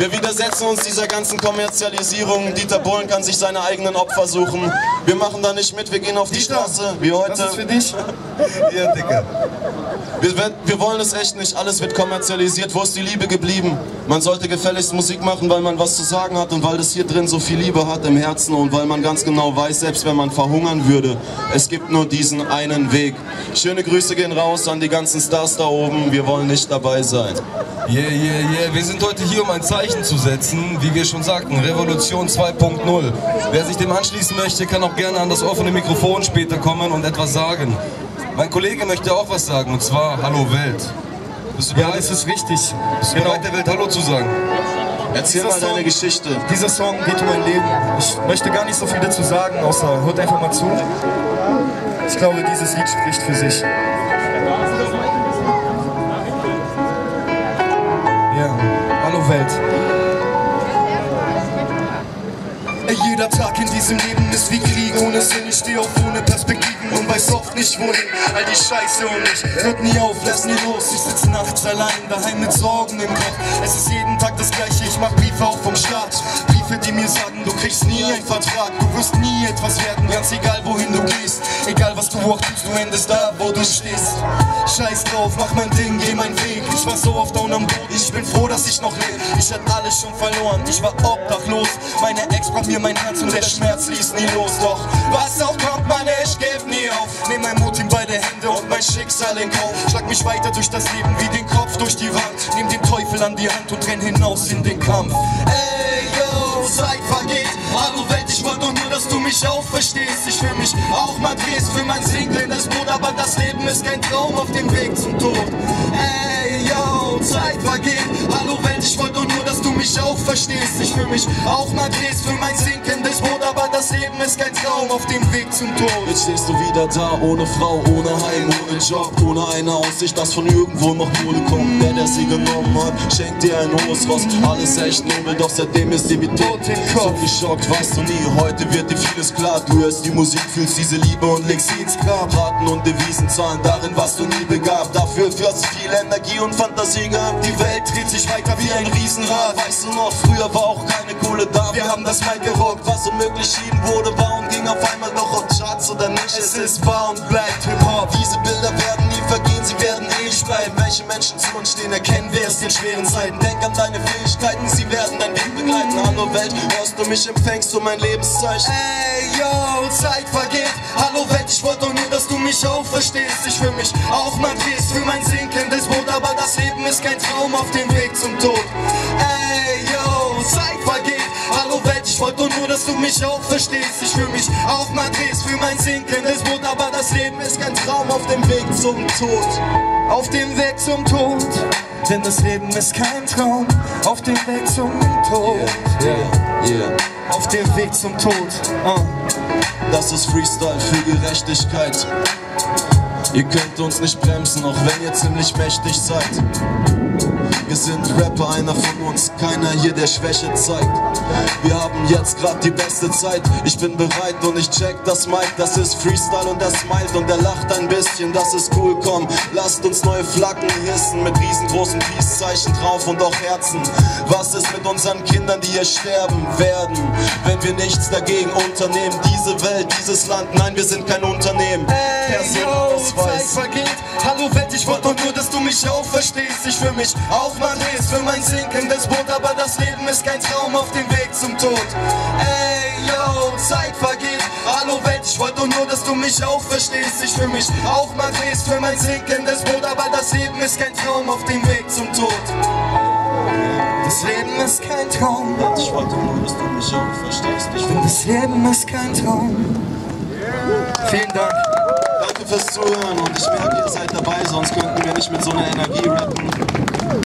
Wir widersetzen uns dieser ganzen Kommerzialisierung. Dieter Bohlen kann sich seine eigenen Opfer suchen. Wir machen da nicht mit, wir gehen auf die Straße, wie heute. Das ist für dich? Ja, Digga. Wir wollen es echt nicht, alles wird kommerzialisiert. Wo ist die Liebe geblieben? Man sollte gefälligst Musik machen, weil man was zu sagen hat und weil das hier drin so viel Liebe hat im Herzen und weil man ganz genau weiß, selbst wenn man verhungern würde, es gibt nur diesen einen Weg. Schöne Grüße gehen raus an die ganzen Stars da oben, wir wollen nicht dabei sein. Yeah, yeah, yeah. Wir sind heute hier, um ein Zeichen zu setzen, wie wir schon sagten, Revolution 2.0. Wer sich dem anschließen möchte, kann auch gerne an das offene Mikrofon später kommen und etwas sagen. Mein Kollege möchte auch was sagen, und zwar Hallo Welt. Bist du bereit? Ja, das ist richtig. Bist du bereit, der Welt Hallo zu sagen? Erzähl mal deine Geschichte. Dieser Song geht um mein Leben. Ich möchte gar nicht so viel dazu sagen, außer hört einfach mal zu. Ich glaube, dieses Lied spricht für sich. Ja, hallo Welt. Jeder Tag in diesem Leben ist wie Krieg ohne Sinn. Ich stehe auf ohne Perspektiven und weiß oft nicht wohin. All die Scheiße um mich hört nie auf, lass nie los. Ich sitze nachts allein daheim mit Sorgen im Kopf. Es ist jeden Tag das Gleiche, ich mach Briefe auch vom Staat. Briefe, die mir sagen, du kriegst nie einen Vertrag. Du wirst nie etwas werden, ganz egal wohin du gehst. Egal was du auch tust, du endest da, wo du stehst. Scheiß drauf, mach mein Ding, geh meinen Weg. Ich war so oft down am Boden, ich bin froh, dass ich noch lebe. Ich hatte alles schon verloren, ich war obdachlos. Meine Ex brach mir mein Herz und der Schmerz ließ nie los. Doch was auch kommt, meine, ich geb nie auf. Nehm mein Mut in beide Hände und mein Schicksal in Kauf. Schlag mich weiter durch das Leben wie den Kopf durch die Wand. Nehm den Teufel an die Hand und renn hinaus in den Kampf. Ey, yo, Zeit vergeht. Hallo Welt, ich wollte doch nur, dass du mich auch verstehst. Ich will mich auch mal drehst für mein Single in das Boot, aber das Leben ist kein Traum auf dem Weg zum Tod. Ey, yo, Zeit vergeht. Hallo Welt, ich wollte doch nur, dass du mich auch verstehst. Ich will mich auch mal drehst für mein sinkendes Boot, aber das Leben ist kein Traum auf dem Weg zum Tod. Jetzt stehst du wieder da, ohne Frau, ohne Heim, ohne Job, ohne eine Aussicht, dass von irgendwo noch Kohle kommt. Der sie genommen hat, schenkt dir ein hohes Ross. Alles echt nobel, doch seitdem ist sie wie tot im Kopf. So geschockt warst du nie, heute wird dir vieles klar. Du hörst die Musik, fühlst diese Liebe und legst sie ins Grab. Raten und Devisen zahlen, darin warst du nie begabt. Dafür hast du viel Energie und Fantasie gehabt. Die Welt dreht sich weiter wie ein Riesenrad. Weißt du noch, früher war auch keine Kohle da. Wir haben das Mic gerockt, was unmöglich schien wurde, war und ging auf einmal doch auf Charts oder nicht. Es ist wahr und bleibt Hip-Hop. Diese Bilder werden nie vergehen, sie werden ewig bleiben. Welche Menschen zu uns stehen, erkennen wir es in schweren Zeiten. Denk an deine Fähigkeiten, sie werden dein Weg begleiten. Hallo Welt, hörst du mich, empfängst du mein Lebenszeichen. Ey, yo, Zeit vergeht. Hallo Welt, ich wollte doch nur, dass du mich auch verstehst. Ich will mich auch mal drehst für mein sinkendes Boot, aber das Leben ist kein Traum auf dem Weg zum Tod. Ey, yo, Zeit vergeht. Hallo Welt, ich wollte doch nur, dass du mich auch verstehst. Ich will mich auch mal drehst für mein sinkendes Boot, aber das Leben ist kein Traum auf dem Weg zum Tod. Auf dem Weg zum Tod, denn das Leben ist kein Traum. Auf dem Weg zum Tod, auf dem Weg zum Tod. Das ist Freestyle für Gerechtigkeit. Ihr könnt uns nicht bremsen, auch wenn ihr ziemlich mächtig seid. Wir sind Rapper, einer von uns, keiner hier, der Schwäche zeigt. Wir haben jetzt grad die beste Zeit, ich bin bereit und ich check das Mic. Das ist Freestyle und er smilet und er lacht ein bisschen, das ist cool, komm. Lasst uns neue Flaggen hissen, mit riesengroßen Peace-Zeichen drauf und auch Herzen. Was ist mit unseren Kindern, die hier sterben werden, wenn wir nichts dagegen unternehmen? Diese Welt, dieses Land, nein, wir sind kein Unternehmen. Ey, yo, Zeit vergeht. Hallo Welt, ich wollte doch nur, dass du mich auch verstehst. Ich will mich auch mal drehst für mein sinkendes Boot, aber das Leben ist kein Traum auf dem Weg zum Tod. Ey, yo, Zeit vergeht. Hallo Welt, ich wollte doch nur, dass du mich auch verstehst. Ich will mich auch mal drehst für mein sinkendes Boot, aber das Leben ist kein Traum auf dem Weg zum Tod. Das Leben ist kein Traum. Ich wollte nur, dass du mich auch verstehst. Das Leben ist kein Traum. Vielen Dank. Danke fürs Zuhören und ich merke, ihr seid dabei, sonst könnten wir nicht mit so einer Energie rappen.